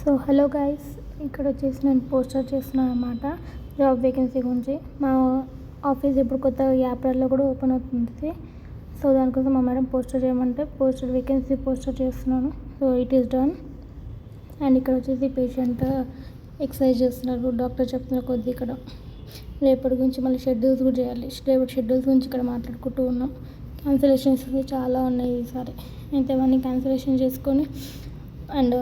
So hello guys, ఇక్కడ వచ్చేసి నేను పోస్టర్ చేస్తున్నాను అనమాట జాబ్ వేకెన్సీ గురించి. మా ఆఫీస్ ఇప్పుడు కొత్త ఏప్రిల్లో కూడా ఓపెన్ అవుతుంది. సో దానికోసం మా మేడం పోస్టర్ చేయమంటే వేకెన్సీ పోస్టర్ చేస్తున్నాను. So it is done. And ఇక్కడ వచ్చేసి పేషెంట్ ఎక్సర్సైజ్ చేస్తున్నారు, డాక్టర్ చెప్తున్నారు కొద్ది. ఇక్కడ రేపటి గురించి మళ్ళీ షెడ్యూల్స్ కూడా చేయాలి. రేపటి షెడ్యూల్స్ గురించి ఇక్కడ మాట్లాడుకుంటూ ఉన్నాం. క్యాన్సిలేషన్స్ చాలా ఉన్నాయి ఈసారి. అయితే అవన్నీ క్యాన్సిలేషన్ చేసుకొని అండ్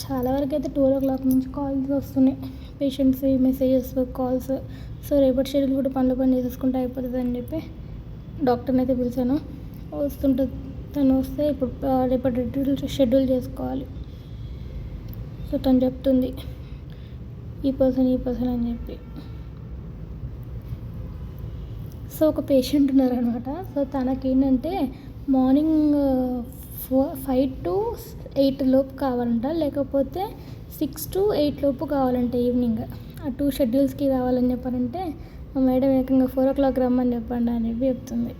చాలా వరకు అయితే 12 o'clock నుంచి కాల్స్ వస్తున్నాయి, పేషెంట్స్ మెసేజెస్ కాల్స్. సో రేపటి షెడ్యూల్ కూడా పని చేసుకుంటే అయిపోతుంది అని చెప్పి డాక్టర్ని అయితే పిలిచాను. వస్తుంటుంది, తను వస్తే ఇప్పుడు రేపటి షెడ్యూల్ చేసుకోవాలి. సో తను చెప్తుంది ఈ పర్సన్ అని చెప్పి. సో ఒక పేషెంట్ ఉన్నారనమాట. సో తనకేంటంటే మార్నింగ్ 5 to 8 లోపు కావాలంట, లేకపోతే 6 to 8 లోపు కావాలంటే ఈవినింగ్. ఆ 2 షెడ్యూల్స్కి రావాలని చెప్పారంటే మా మేడం ఏకంగా 4 o'clock రమ్మని చెప్పండి అని చెప్పి చెప్తుంది.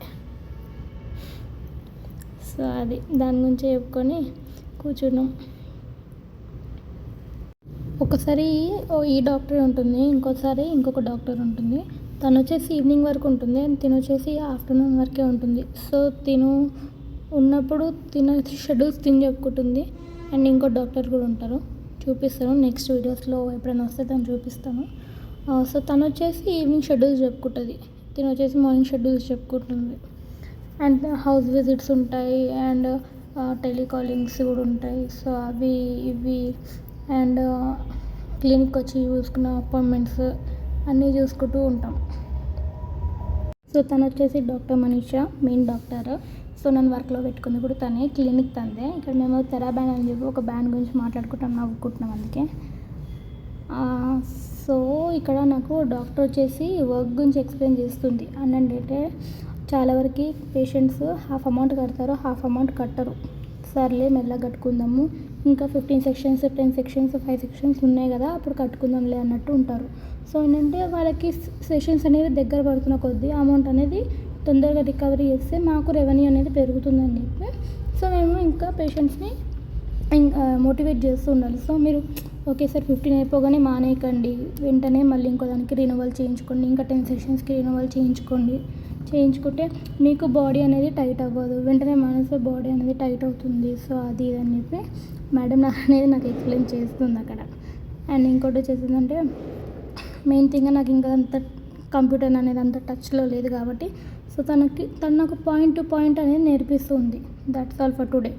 సో అది దాని గురించి చెప్పుకొని కూర్చున్నాం. ఒకసారి ఈ డాక్టర్ ఉంటుంది, ఇంకోసారి ఇంకొక డాక్టర్ ఉంటుంది. తను వచ్చేసి ఈవినింగ్ వరకు ఉంటుంది అండ్ తిను వచ్చేసి ఆఫ్టర్నూన్ వరకే ఉంటుంది. సో తిను ఉన్నప్పుడు షెడ్యూల్స్ చెప్పుకుంటుంది. అండ్ ఇంకో డాక్టర్ కూడా ఉంటారు, చూపిస్తాను నెక్స్ట్ వీడియోస్లో ఎప్పుడైనా వస్తే తను చూపిస్తాను. సో తను వచ్చేసి ఈవినింగ్ షెడ్యూల్స్ చెప్పుకుంటుంది, తిను వచ్చేసి మార్నింగ్ షెడ్యూల్స్ చెప్పుకుంటుంది. అండ్ హౌస్ విజిట్స్ ఉంటాయి అండ్ టెలికాలింగ్స్ కూడా ఉంటాయి. సో అవి ఇవి అండ్ క్లినిక్ వచ్చి చూసుకున్న అపాయింట్మెంట్స్ అన్నీ చూసుకుంటూ ఉంటాం. సో తను వచ్చేసి doctor Manisha, main doctor. So నన్ను వర్క్లో పెట్టుకుంది కూడా తనే, క్లినిక్ తందే. ఇక్కడ మేము థెరాబ్యాండ్ అని చెప్పి ఒక బ్యాండ్ గురించి మాట్లాడుకుంటాం, నవ్వుకుంటున్నాం అందుకే. సో ఇక్కడ నాకు డాక్టర్ వచ్చేసి వర్క్ గురించి ఎక్స్ప్లెయిన్ చేస్తుంది. అంటే చాలా వరకు పేషెంట్స్ హాఫ్ అమౌంట్ కడతారు, హాఫ్ అమౌంట్ కట్టరు. సర్లే మెల్లగా కట్టుకుందాము, ఇంకా 15 sections 10 sections 5 sections ఉన్నాయి కదా అప్పుడు కట్టుకుందాంలే అన్నట్టు ఉంటారు. సో ఏంటంటే వాళ్ళకి సెషన్స్ అనేవి దగ్గర పడుతున్న కొద్దీ అమౌంట్ అనేది తొందరగా రికవరీ చేస్తే మాకు రెవెన్యూ అనేది పెరుగుతుందని చెప్పి సో మేము ఇంకా పేషెంట్స్ని మోటివేట్ చేస్తూ ఉండాలి. సో మీరు ఒకేసారి 15 అయిపోగానే మానేయకండి, వెంటనే మళ్ళీ ఇంకో దానికి రినోవల్ చేయించుకోండి, ఇంకా 10 sectionsకి రినోవల్ చేయించుకుంటే మీకు బాడీ అనేది టైట్ అవ్వదు, వెంటనే మానేస్తే బాడీ అనేది టైట్ అవుతుంది. సో అది ఇది అని చెప్పి మేడం అనేది నాకు ఎక్స్ప్లెయిన్ చేస్తుంది అక్కడ. అండ్ ఇంకోటి వచ్చేసిందంటే మెయిన్ థింగ్ నాకు ఇంకా అంత కంప్యూటర్ అనేది అంత టచ్లో లేదు కాబట్టి సో తను నాకు పాయింట్ టు పాయింట్ అనేది నేర్పిస్తుంది. That's all for today.